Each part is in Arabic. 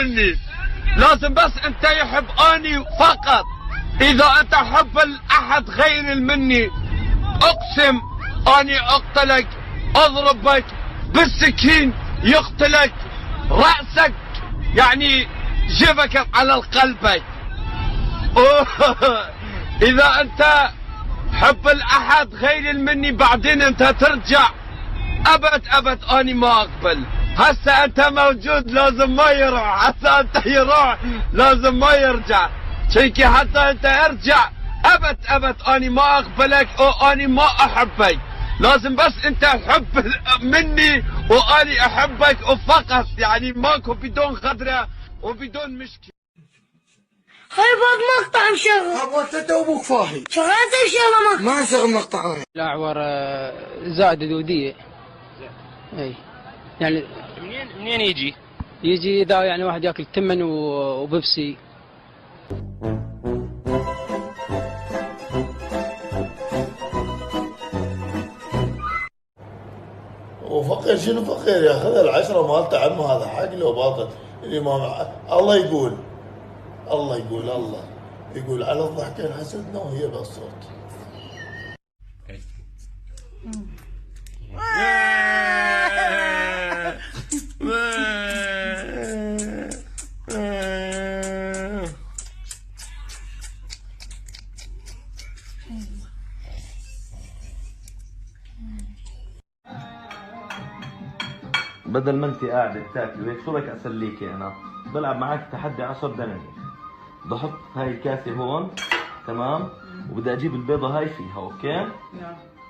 مني، لازم بس انت يحب اني فقط. اذا انت حب الاحد غير مني اقسم اني اقتلك، اضربك بالسكين، يقتلك رأسك، يعني جبك على قلبك. اذا انت حب الاحد غير مني بعدين انت ترجع، ابد اني ما اقبل. هسه انت موجود لازم ما يروح، هسه انت يروح لازم ما يرجع، شيكي حتى انت ارجع ابد اني ما اقبلك او اني ما احبك. لازم بس انت تحب مني واني احبك وفقط، يعني ماكو بدون غدرة وبدون مشكلة. خي بعض مقطع مشغل. ابغى انت وابوك فاهي. شغلت الشغله ما نشغل مقطع. الاعور زائده دوديه. اي يعني منين يجي؟ يجي اذا يعني واحد ياكل تمن وبيبسي. وفقير شنو فقير؟ ياخذ العشرة مالته عمه، هذا حق لو باطل. الامام الله يقول الله يقول على الضحكين حسدنا وهي بالصوت. بدل ما انت قاعدة تاكلي وهيك شو بدك اسليكي انا؟ بلعب معك تحدي 10 دنانير. بحط هاي الكاسة هون، تمام؟ وبدي اجيب البيضة هاي فيها، اوكي؟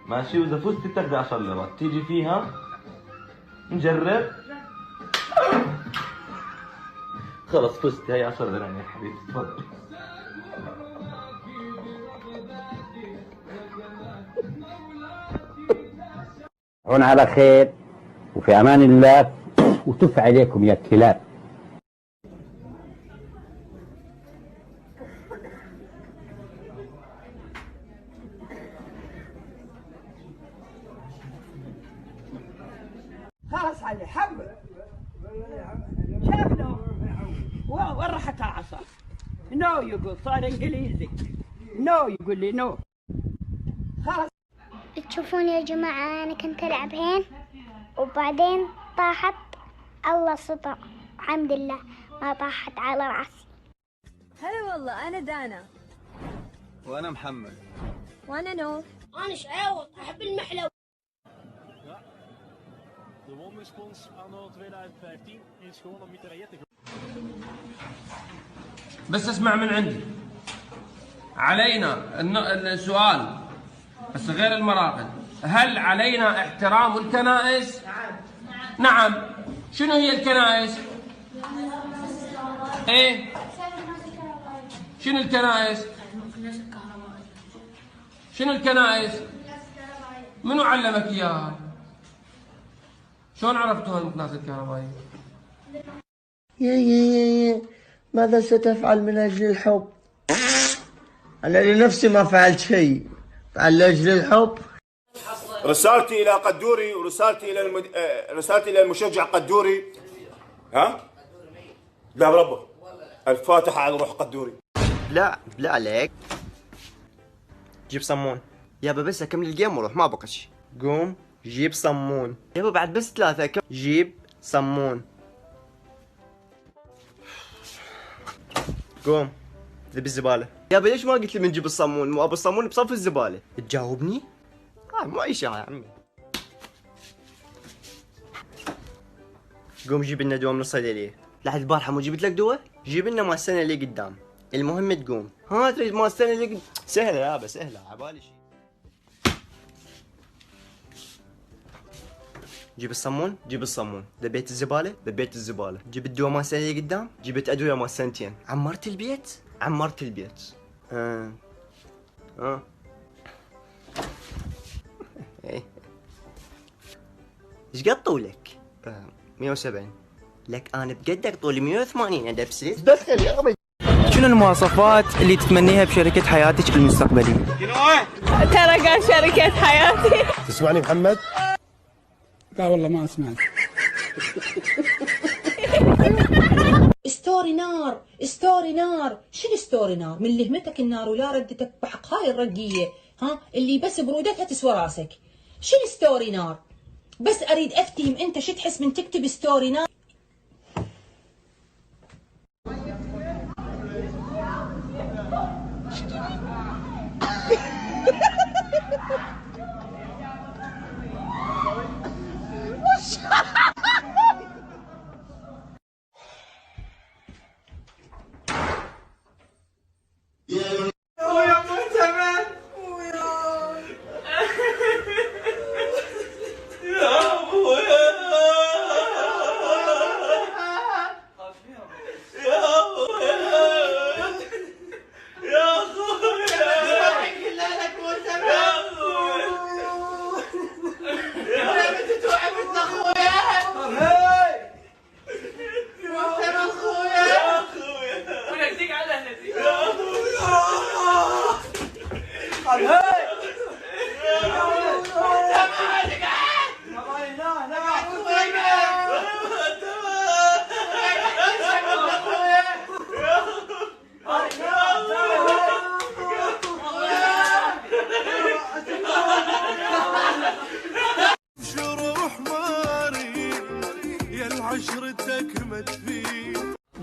ماشي، واذا فزتي بتاخذي 10 ليرات، تيجي فيها نجرب؟ خلص فزتي، هاي 10 دنانير حبيبتي، تفضلي. هون على خير وفي امان الله، وتف عليكم يا كلاب. خلاص علي حب شافنا وين راحت العصا؟ نو يقول صار انجليزي، نو يقول لي نو. خلاص تشوفون يا جماعة أنا كنت ألعب هين وبعدين طاحت، الله ستر الحمد لله ما طاحت على رأسي. هلا والله، أنا دانا. وأنا محمد. وأنا نور. أنا شعوط أحب المحلو. De wonderspons anno 2015 is gewonnen met de Rayette. بس اسمع من عندي، علينا السؤال بس غير المراقد، هل علينا احترام الكنائس؟ نعم. شنو هي الكنائس؟ ايه؟ شنو الكنائس؟ شنو الكنائس؟ منو علمك اياها؟ شلون عرفتوها المكناس الكهربائية؟ ماذا ستفعل من أجل الحب؟ أنا لنفسي ما فعلت شيء، فعل لأجل الحب. رسالتي إلى قدوري ورسالتي إلى رسالتي إلى المشجع قدوري، ها؟ لا بربه، الفاتحة على روح قدوري. لا عليك، جيب صمون. يابا بس أكمل الجيم وروح، ما بقى شيء. قوم جيب صمون. يابا بعد بس 3 جيب صمون. قوم ذي بالزبالة. يابا ليش ما قلت لي من جيب الصمون؟ مو ابو الصمون بصف الزبالة. تجاوبني؟ مو اي شيء يا عمي. قوم جيب لنا دواء من الصيدلية. لحد البارحة مو جبت لك دواء؟ جيب لنا مال السنة اللي قدام. المهم تقوم. ها تريد مال السنة اللي قدام؟ سهلة يابا سهلة، عبالي شيء. جيب الصمون، جيب الصمون، ذبيت الزبالة، ذبيت الزبالة، جبت دواء مال السنة اللي قدام، جبت أدوية مال سنتين، عمرت البيت، عمرت البيت. ايش قد طولك؟ 170. لك انا بقدر طولي 180 عند بسيط. دخل يا ربي. شنو المواصفات اللي تتمنيها بشريكة حياتك المستقبلية؟ ترى قال شركة حياتي. تسمعني محمد؟ لا والله ما اسمعك. ستوري نار ستوري نار. شنو ستوري نار؟ من لهمتك النار ولا ردتك بحق هاي الرقية، ها اللي بس برودتها تسوى راسك. شنو ستوري نار؟ بس اريد افتهم انت شو تحس من تكتب ستوري نار؟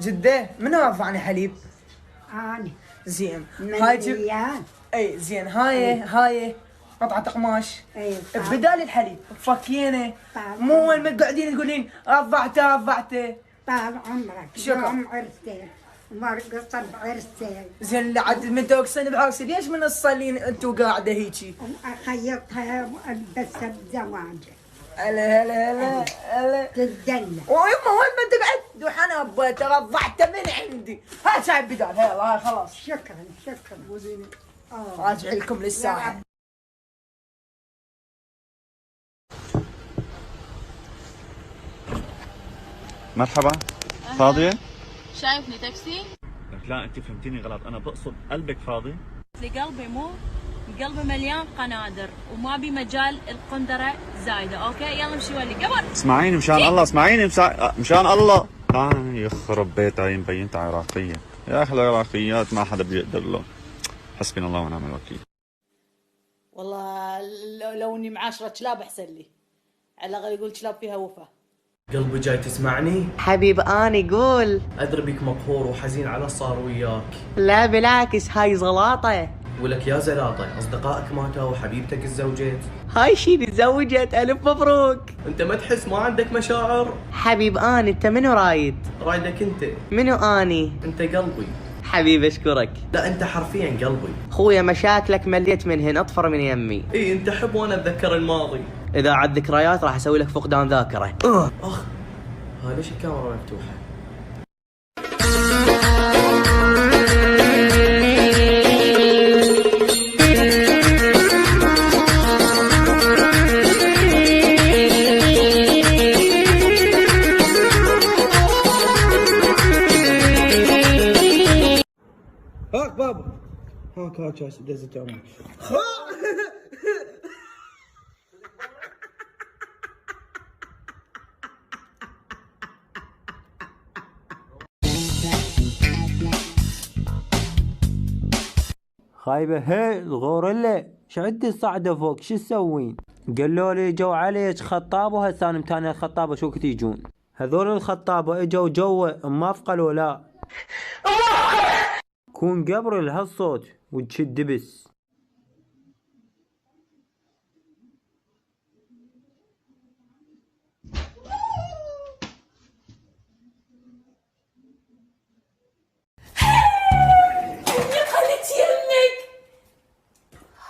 جدة منو رفعني حليب؟ أنا زين هاي اي زين هاي قطعة قماش بدال الحليب فكينه مو وين ما تقعدين تقولين رضعته طال عمرك يوم عرستين مرقصة بعرستين. زين لعد من توقسين بعرسي ليش من الصلين انتو قاعدة هيجي؟ خيطها والبسها بزواجه. هلا تتدلع. ويما وين ما تقعد وحنا بيت رضعته من عندي. هاي شاي بدال هاي خلاص. شكرا مو زين. راجع لكم للساحة. مرحبا فاضية؟ شايفني تاكسي؟ لا انت فهمتيني غلط، انا بقصد قلبك فاضي؟ لقلبي مو قلبي مليان قنادر وما بي مجال القندرة زايدة. اوكي يلا امشي ولي قبل. اسمعيني مشان الله اسمعيني مشان الله. يخرب بيت عين بينت عراقية، يا احلى عراقيات ما حدا بيقدر له. حسبنا الله ونعم الوكيل. والله لو اني معاشرة كلاب احسن لي، على الاقل يقول كلاب فيها وفا. قلبي جاي تسمعني؟ حبيب اني قول. ادري بيك مقهور وحزين على صار وياك. لا بالعكس هاي زلاطة. ولك يا زلاطة اصدقائك ماتوا وحبيبتك تزوجت. هاي شي تزوجت الف مبروك. انت ما تحس ما عندك مشاعر؟ حبيب اني انت منو رايد؟ رايدك انت. منو اني؟ انت قلبي. حبيب اشكرك. لا انت حرفيا قلبي. خويا مشاكلك مليت منهن اطفر من يمي. اي انت حب وانا اتذكر الماضي. اذا عاد ذكريات راح اسوي لك فقدان ذاكره. اخ هاي ليش الكاميرا مفتوحه؟ هاك بابا هاك هاي دزت عمري. خايبة هي الغوريلا شو عندي الصعدة فوق شو تسوين؟ قالوا لي جو عليك خطابة وهسه انا متاني الخطابة شو كنت يجون؟ هذول الخطابة اجوا جوا موافقة لا كون قبر لهالصوت وتشد بس.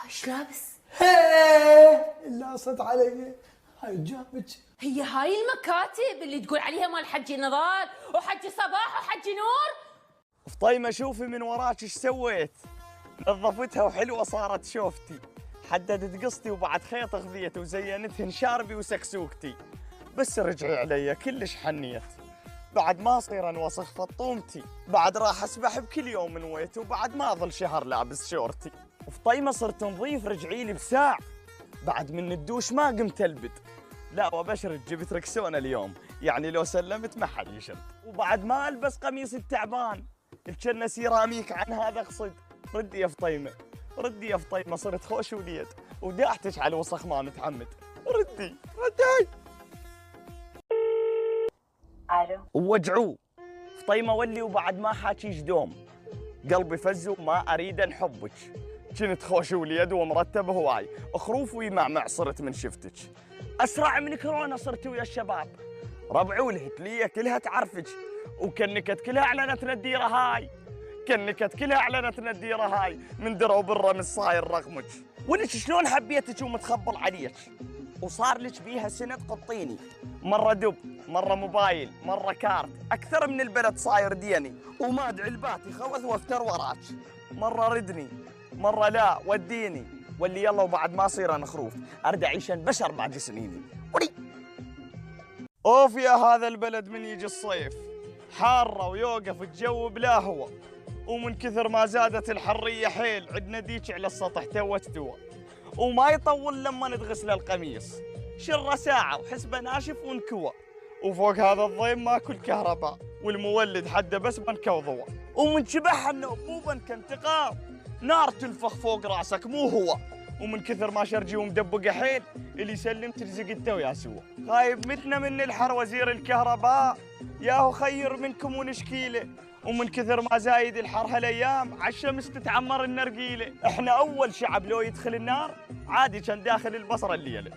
ايش لابس؟ لا صد علي هاي جابك. هي هاي المكاتب اللي تقول عليها مال حجي نضال وحجي صباح وحجي نور؟ فطيمة شوفي من وراك ايش سويت؟ نظفتها وحلوة صارت شوفتي، حددت قصتي وبعد خيط غذيت وزينتهن شاربي وسكسوكتي، بس رجعي علي كلش حنيت، بعد ما اصير انوسخ فطومتي، بعد راح اسبح بكل يوم من ويت وبعد ما اظل شهر لابس شورتي، وفطيمة صرت نظيف رجعي لي بساع، بعد من الدوش ما قمت البد، لا وابشرك جبت ركسونة اليوم، يعني لو سلمت ما حد يشد. وبعد ما البس قميص التعبان الجنة سيراميك، عن هذا اقصد. ردي يا فطيمه، ردي يا فطيمه، صرت خوش وليد وداعتك على الوسخ ما متعمد. ردي ردي. الو ووجعوه فطيمه ولي، وبعد ما حاكيش دوم قلبي فز وما اريد نحبك. كنت خوش وليد ومرتب هواي، خروف ويمعمع صرت من شفتك. اسرع من كورونا صرت ويا الشباب، ربعي والهتليه كلها تعرفك، وكنكت كلها اعلنتنا الديره هاي، كنكت كلها اعلنتنا الديره هاي، من درو بالرمز صاير رقمك. ولك شلون حبيتك ومتخبل عليك، وصار لك بيها سنه تقطيني، مره دب، مره موبايل، مره كارت، اكثر من البلد صاير ديني، وما ادعي الباتي خوث وافتر وراك، مره ردني، مره لا وديني، واللي يلا وبعد ما اصير انا خروف، ارد اعيش بشر بعد سنيني. ولي اوف يا هذا البلد من يجي الصيف حاره ويوقف الجو بلا هوا، ومن كثر ما زادت الحريه حيل عندنا ديك على السطح تو تستوى، وما يطول لما نتغسل القميص، شره ساعه وحسبه ناشف ونكوى، وفوق هذا الضيم ماكل كهرباء، والمولد حده بس بنكه وضوى، ومن شبح النوم مو بنكه انتقام، نار تنفخ فوق راسك مو هو، ومن كثر ما شرجي ومدبقه حيل اللي يسلم تلزق انت ويا سوا. خايب متنا من الحر وزير الكهرباء، ياهو خير منكم ونشكيله، ومن كثر ما زايد الحر هالايام عالشمس تتعمر النرقيله، احنا اول شعب لو يدخل النار عادي كان داخل البصره الليله.